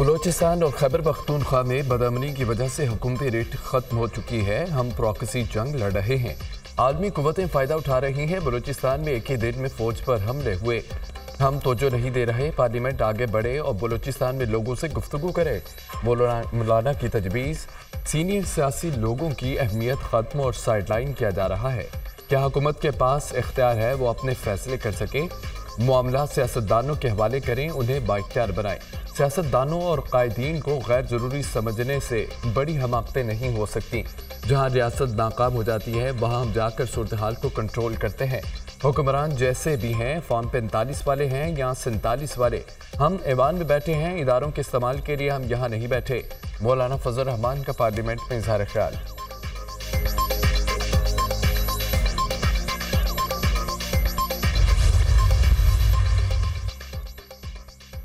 बलूचिस्तान और खैबर पख्तूनख्वा में बदअमनी की वजह से हुकूमती रेट खत्म हो चुकी है। हम प्रॉक्सी जंग लड़ रहे हैं। आलमी कुव्वतें फ़ायदा उठा रही हैं। बलूचिस्तान में एक ही दिन में फ़ौज पर हमले हुए। हम तवज्जो नहीं दे रहे। पार्लियामेंट आगे बढ़े और बलूचिस्तान में लोगों से गुफ्तगू करे। मौलाना की तजवीज़। सीनियर सियासी लोगों की अहमियत ख़त्म और साइडलाइन किया जा रहा है। क्या हुकूमत के पास इख्तियार है वो अपने फैसले कर सके? मामला सियासतदानों के हवाले करें, उन्हें बाइख्तियार बनाएं। सियासतदानों और कायदीन को गैर ज़रूरी समझने से बड़ी हमाकतें नहीं हो सकती। जहां रियासत नाकाम हो जाती है वहां हम जाकर सूरत हाल को कंट्रोल करते हैं। हुक्मरान जैसे भी हैं, फॉर्म 45 वाले हैं या 47 वाले, हम ऐवान में बैठे हैं। इदारों के इस्तेमाल के लिए हम यहाँ नहीं बैठे। मौलाना फजल रहमान का पार्लियामेंट में इजहार ख्याल।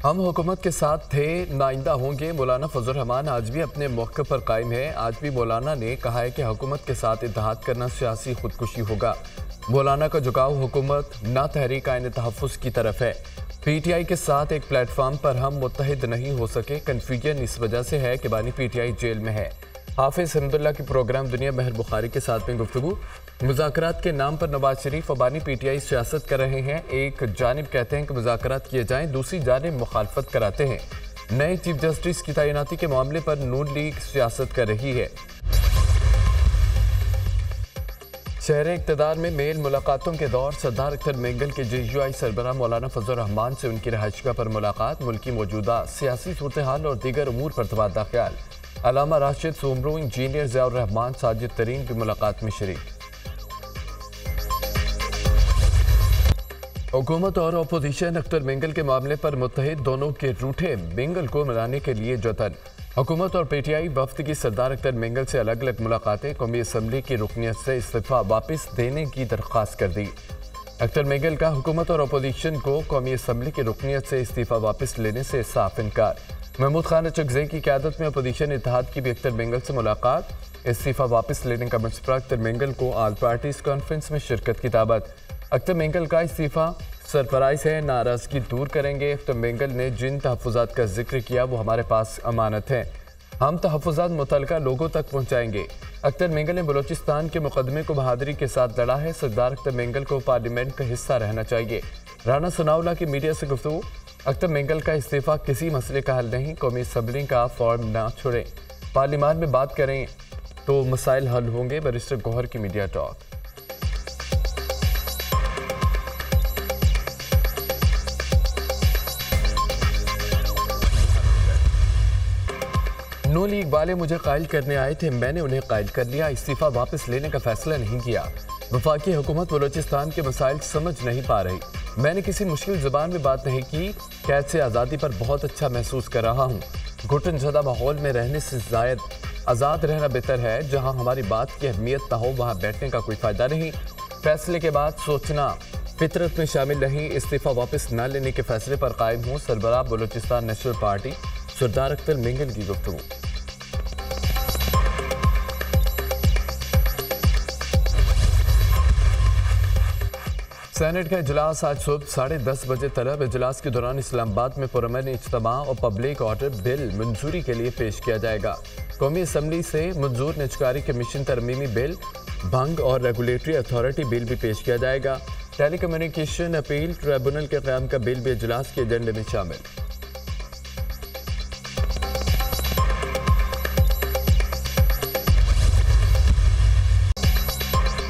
हम हुकूमत के साथ थे, नाइंदा होंगे। मौलाना फजल रहमान आज भी अपने मौके पर कायम है। आज भी मौलाना ने कहा है कि हुकूमत के साथ इत्तेहाद करना सियासी खुदकुशी होगा। मौलाना का झुकाव हुकूमत ना तहरीक आईन तहफ़्फ़ुज़ की तरफ है। PTI के साथ एक प्लेटफार्म पर हम मुत्तहिद नहीं हो सके। कन्फ्यूजन इस वजह से है कि बानी PTI जेल में है। हाफिज हमदुल्ला की प्रोग्राम दुनिया महर बुखारी के साथ में गुफ्तगू। मुज़ाकरात के नाम पर नवाज शरीफ और बानी PTI सियासत कर रहे हैं। एक जानिब कहते हैं कि मुज़ाकरात किए जाएं, दूसरी जानिब मुखालफत कराते हैं। नए चीफ जस्टिस की तैनाती के मामले पर नून लीग सियासत कर रही है। शहर इक़्तिदार में मेल मुलाकातों के दौर। सरदार अख्तर मेंगल के JUI सरबराह मौलाना फजल रहमान से उनकी रहायशगाह पर मुलाकात। मुल्की मौजूदा सियासी सूरत हाल और दीगर उमूर पर तबादला ख्याल। अलामा राशिद सोमरू, इंजीनियर ज़ियाउर रहमान, साजिद तरीन भी मुलाकात में शरीक। हुकूमत और अपोजिशन अख्तर मेंगल के मामले पर मुत्तहिद, दोनों के रूठे। मेंगल को मिलाने के लिए जतन। हुकूमत और PTI वफ्द की सरदार अख्तर मेंगल से अलग अलग मुलाकातें। कौमी असम्बली की रुकनियत से इस्तीफा वापस देने की दरख्वास्त कर दी। अख्तर मेंगल का हुकूमत और अपोजिशन को कौमी असम्बली की रुकनियत से इस्तीफा वापस लेने से साफ इनकार। महमूद खान अचकज़ई की क़यादत में अपोजिशन इत्तेहाद की भी अख्तर मेंगल से मुलाकात। इस्तीफा वापस लेने का मशवरा। अख्तर मेंगल को ऑल पार्टीज कॉन्फ्रेंस में शिरकत की दावत। अख्तर मेंगल का इस्तीफा सरप्राइज है, नाराज़गी दूर करेंगे। अख्तर मेंगल ने जिन तहफ़्फ़ुज़ात का जिक्र किया वो हमारे पास अमानत है, हम तहफ़्फ़ुज़ात मुतल्लिक़ा लोगों तक पहुँचाएंगे। अख्तर मेंगल ने बलूचिस्तान के मुकदमे को बहादुरी के साथ लड़ा है। सरदार अख्तर मेंगल को पार्लियामेंट का हिस्सा रहना चाहिए। राना सनाउल्लाह की मीडिया से गुफ्तगू। अख्तर मेंगल का इस्तीफा किसी मसले का हल नहीं। कौमी असम्बली का फॉर्म ना छोड़ें, पार्लियामान में बात करें तो मसाइल हल होंगे। बैरिस्टर गौहर की मीडिया टॉक। नू लीग वाले मुझे कायल करने आए थे, मैंने उन्हें कायल कर लिया। इस्तीफा वापस लेने का फैसला नहीं किया। वफाकी हुकूमत बलूचिस्तान के मसाइल समझ नहीं पा रही। मैंने किसी मुश्किल ज़बान में बात नहीं की। कैद से आज़ादी पर बहुत अच्छा महसूस कर रहा हूँ। घुटन ज़दा माहौल में रहने से जायद आज़ाद रहना बेहतर है। जहाँ हमारी बात की अहमियत ना हो वहाँ बैठने का कोई फ़ायदा नहीं। फैसले के बाद सोचना फितरत में शामिल नहीं। इस्तीफा वापस न लेने के फैसले पर कायम हूँ। सरबराह बलूचिस्तान नेशनल पार्टी सरदार अख्तर मेंगल की गुफ्तगू। सेनेट का इजलास आज सुबह 10:30 बजे तलब। इजलास के दौरान इस्लामाबाद में पुरअमन इज्तिमा और पब्लिक ऑर्डर बिल मंजूरी के लिए पेश किया जाएगा। कौमी असम्बली से मंजूर निजकारी कमीशन तरमीमी बिल, भंग और रेगुलेटरी अथॉरिटी बिल भी पेश किया जाएगा। टेली कम्युनिकेशन अपील ट्रिब्यूनल के क़याम का बिल भी इजलास के एजेंडे में शामिल।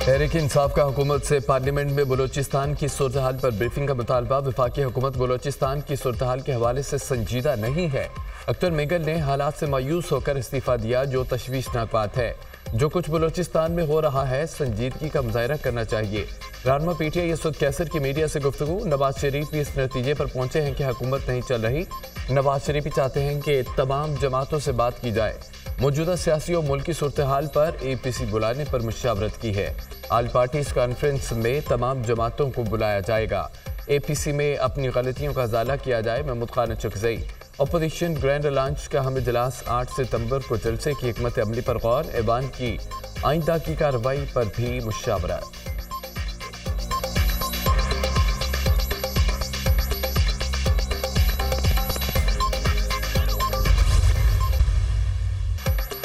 तहरीक इंसाफ का हुकूमत से पार्लियामेंट में बलूचिस्तान की सूरत हाल पर ब्रीफिंग का मुतालबा। वफाकी हुकूमत बलूचिस्तान की सूरत हाल के हवाले से संजीदा नहीं है। अख्तर मेंगल ने हालात से मायूस होकर इस्तीफा दिया, जो तशवीशनाक बात है। जो कुछ बलूचिस्तान में हो रहा है संजीदगी का मुजाहरा करना चाहिए। रहनुमा PTI यसुद कैसर की मीडिया से गुफ्तगू। नवाज शरीफ भी इस नतीजे पर पहुंचे हैं कि हुकूमत नहीं चल रही। नवाज शरीफ भी चाहते हैं कि तमाम जमातों से बात की जाए। मौजूदा सियासी और मुल्की सूरत हाल पर APC बुलाने पर मुशावरत की है। ऑल पार्टीज कॉन्फ्रेंस में तमाम जमातों को बुलाया जाएगा। APC में अपनी गलतियों का इजाला किया जाए। Mahmood Khan Achakzai. Opposition grand launch का हम इजलास 8 सितंबर को जलसे की हिकमत अमली पर गौर। ऐवान की आइंदा की कार्रवाई पर भी मुशावरत।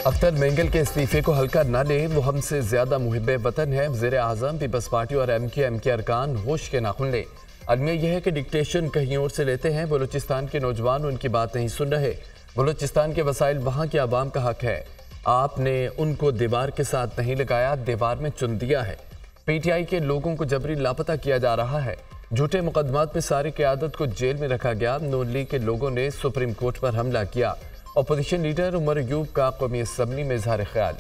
अख्तर मेंगल के इस्तीफे को हल्का न लें, वो हमसे ज्यादा मुहिब्बे वतन है। वज़ीर आज़म, पीपल्स पार्टी और एम के अरकान होश के नाखुन लें। अलमिया यह है कि डिक्टेशन कहीं और से लेते हैं। बलूचिस्तान के नौजवान उनकी बात नहीं सुन रहे। बलूचिस्तान के वसाइल वहाँ के आवाम का हक है। आपने उनको दीवार के साथ नहीं लगाया, दीवार में चुन दिया है। PTI के लोगों को जबरी लापता किया जा रहा है। झूठे मुकदमात में सारी क़यादत को जेल में रखा गया। नून लीग के लोगों ने सुप्रीम कोर्ट पर हमला किया। अपोजिशन लीडर उमर अयूब का कौमी असम्बली में इजहार ख्याल।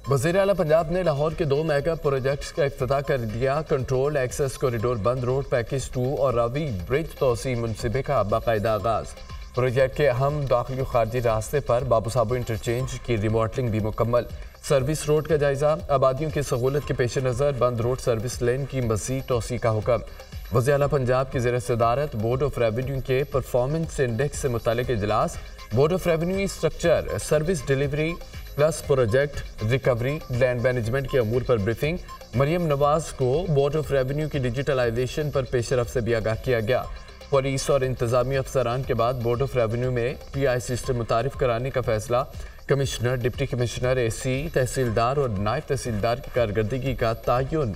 वज़ीर आला पंजाब ने लाहौर के 2 मेगा प्रोजेक्ट्स का इफ्तिताह कर दिया। कंट्रोल एक्सेस कॉरिडोर बंद रोड पैकेज 2 और रावी ब्रिज तोसी मुनसिबे का बाकायदा आगाज। प्रोजेक्ट के अहम दाखिली और खारजी रास्ते पर बाबू साबू इंटरचेंज की रिमॉडलिंग भी मुकम्मल। सर्विस रोड का जायजा। आबादियों की सहूलत के पेश नज़र बंद रोड सर्विस लेन की मज़ीद तोसी का हुक्म। वज़ीर आला पंजाब की ज़ेर सदारत बोर्ड ऑफ रेवेन्यू के परफॉर्मेंस इंडेक्स से मुतालिक इजलास। Board of revenue structure, service delivery plus project recovery, land management के अमूर पर ब्रीफिंग। मरियम नवाज को बोर्ड ऑफ रेवेन्यू की डिजिटलाइजेशन पर पेशरफ से भी आगाह किया गया। पुलिस और इंतजामी अफसरान के बाद बोर्ड ऑफ रेवेन्यू में PI सिस्टम मुतारिफ कराने का फैसला। कमिश्नर, डिप्टी कमिश्नर, AC, तहसीलदार और नायब तहसीलदार की कारकर्दगी का तयन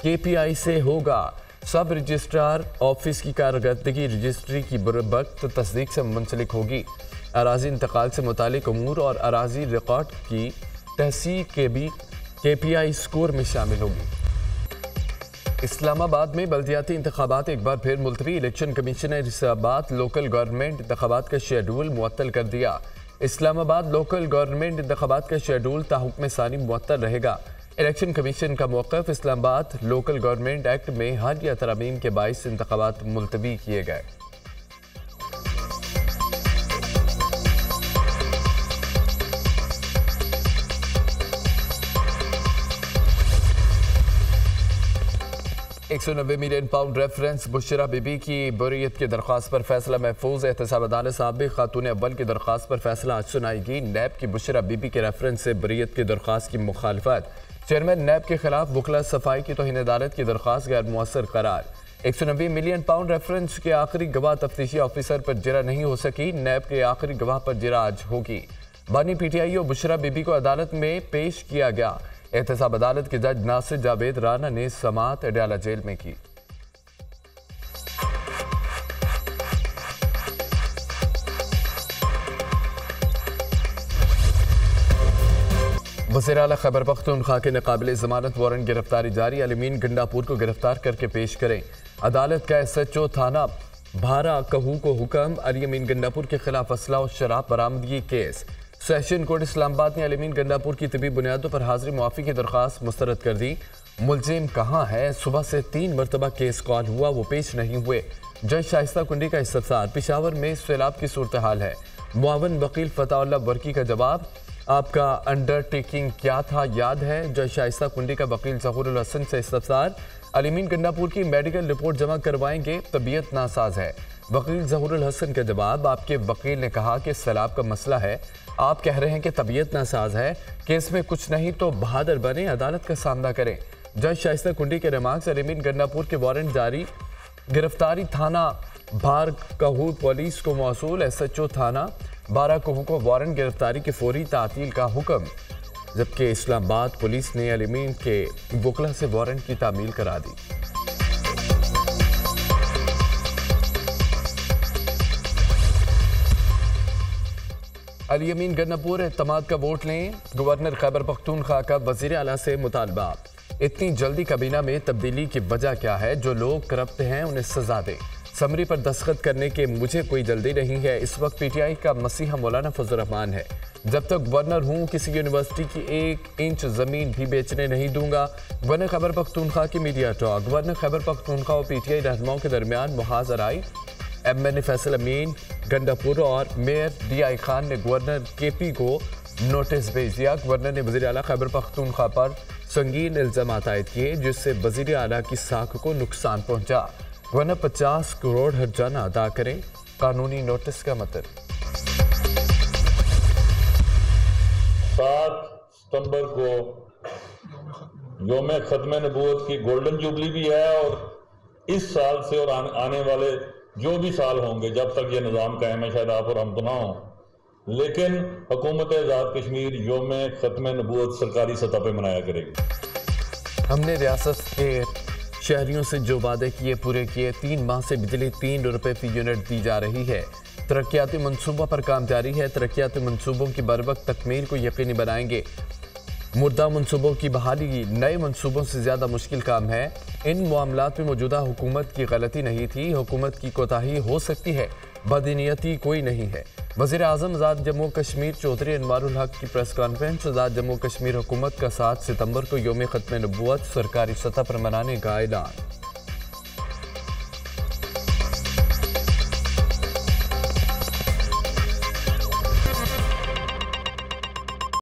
KPI से होगा। सब रजिस्ट्रार ऑफिस की कारकर्दगी रजिस्ट्री की वक्त तस्दीक से मुंसलिक होगी। अराजी इंतकाल से मुतालिक अमूर और अराजी रिकॉर्ड की तहसीक के भी KPI स्कोर में शामिल होगी। इस्लामाबाद में बल्दियाती इंतखाबात एक बार फिर मुलतवी। इलेक्शन कमीशन ने इस्लामाबाद लोकल गवर्नमेंट इंतखाबात का शेड्यूल मुअत्तल कर दिया। इस्लामाबाद लोकल गवर्नमेंट इंतखाबात का शेड्यूल ताहुक्म सानी मुअत्तल रहेगा। इलेक्शन कमीशन का मौक़िफ़, इस्लामाबाद लोकल गवर्नमेंट एक्ट में हालिया तरमीम के बाइस इंतखाबात मुलतवी किए गए। £190 मिलियन रेफरेंस। बुशरा बीबी की बरीयत की दरख्वास्त पर फैसला महफूज। एहतसाब अदालत साबिक़ खातून अव्वल की दरख्वास्त पर फैसला आज सुनाएगी। नैब की बुशरा बीबी के रेफरेंस से बरीयत की दरख्वास्त की मुखालफत। चेयरमैन नैब के खिलाफ वकला सफाई की तौहीन अदालत की दरख्वास्त गैर मुअस्सर करार। £190 मिलियन रेफरेंस के आखिरी गवाह तफ्तीशी ऑफिसर पर जिरा नहीं हो सकी। नैब के आखिरी गवाह पर जिरा आज होगी। बानी PTI और बुशरा बीबी को अदालत में पेश किया गया। एहतसाब अदालत के जज नासिर जावेद राना ने समात अडयाला जेल में की। वज़ीर आला खैबर पख्तूनख्वा के नाक़ाबिल ज़मानत वारंट गिरफ्तारी जारी। अलमीन गंडापुर को गिरफ्तार करके पेश करें। अदालत का SHO थाना भारा कहू को हुक्म। अलमीन गंडापुर के खिलाफ असला और शराब बरामदगी केस। सेशन कोर्ट इस्लामाबाद ने अलमीन गंडापुर की तबी बुनियादों पर हाजिरी मुआफ़ी की दरख्वास्त मुस्तरद कर दी। मुलजिम कहाँ है? सुबह से 3 मरतबा केस कॉल हुआ, वो पेश नहीं हुए। जज शाइस्ता कुंडी का इस्तफसार। पेशावर में सैलाब की सूरत हाल है। मुआवन वकील फताउल्लाह वर्की का जवाब। आपका अंडरटेकिंग क्या था याद है? जज शाइस्ता कुंडी का वकील ज़हूरुल हसन से इस्तफसार। अलमीन गंडापुर की मेडिकल रिपोर्ट जमा करवाएंगे, तबीयत नासाज है। वकील ज़हूरुल हसन का जवाब। आपके वकील ने कहा कि सैलाब का मसला है, आप कह रहे हैं कि तबीयत नासाज है। केस में कुछ नहीं तो बहादुर बने, अदालत का सामना करें। जज शाइस्ता कुंडी के रिमार्क्स। अलमीन गंडापुर के वारंट जारी। गिरफ्तारी थाना भार कहू पुलिस को मौसूल। SHO थाना बारा कहू को वारंट गिरफ्तारी की फौरी तातील का हुक्म। जबकि इस्लामाबाद पुलिस ने अलमीन के वकला से वारंट की तामील करा दी। अलमीन गन्नापुर एतमाद का वोट लें। गवर्नर खैबर पख्तूनख्वा का वज़ीर आला से मुतालबा। इतनी जल्दी काबीना में तब्दीली की वजह क्या है? जो लोग करप्ट हैं उन्हें सजा दें। समरी पर दस्तखत करने के मुझे कोई जल्दी नहीं है। इस वक्त PTI का मसीहा मौलाना फजल रहमान है। जब तक गवर्नर हूँ किसी यूनिवर्सिटी की 1 इंच ज़मीन भी बेचने नहीं दूंगा। गवर्नर खैबर पख्तूनख्वा की media talk. Governor Khyber Pakhtunkhwa और PTI रहनुमाओं के दरमियान मुहाज़राई। MN फैसल अमीन गंडापुर और मेयर DI खान ने गवर्नर KP को नोटिस भेज दिया। गवर्नर ने वज़ीर आला खैबर पख्तूनख्वा पर संगीन इल्ज़ामात आयद किए, जिससे वज़ीर आला की साख को नुकसान पहुंचा। गवर्नर 50 करोड़ हर्जाना अदा करें। कानूनी नोटिस का मतलब 7 सितंबर को योम ख़त्म नबूवत की गोल्डन जुबली भी है, और इस साल से और आने वाले जो भी साल होंगे जब तक ये निज़ाम कायम है, शायद आप और हम तो ना हों, लेकिन हुकूमत आज़ाद कश्मीर योम ख़त्म नबूवत सरकारी सतह पर मनाया करेगी। हमने रियासत के शहरियों से जो वादे किए पूरे किए। 3 माह से बिजली 3 रुपये फी यूनिट दी जा रही है। तरक्याती मनसूबों पर काम जारी है। तरक्याती मनसूबों की बरवक्त तकमील को यकीनी बनाएंगे। मुर्दा मनसूबों की बहाली नए मनसूबों से ज़्यादा मुश्किल काम है। इन मामलात में मौजूदा हुकूमत की गलती नहीं थी, हुकूमत की कोताही हो सकती है, बदनीयती कोई नहीं है। वज़ीर आज़म आज़ाद जम्मू कश्मीर चौधरी अनवारुल हक की प्रेस कॉन्फ्रेंस। आज़ाद जम्मू कश्मीर हुकूमत का 7 सितंबर को योम ख़त्म नबूवत सरकारी सतह पर मनाने का ऐलान।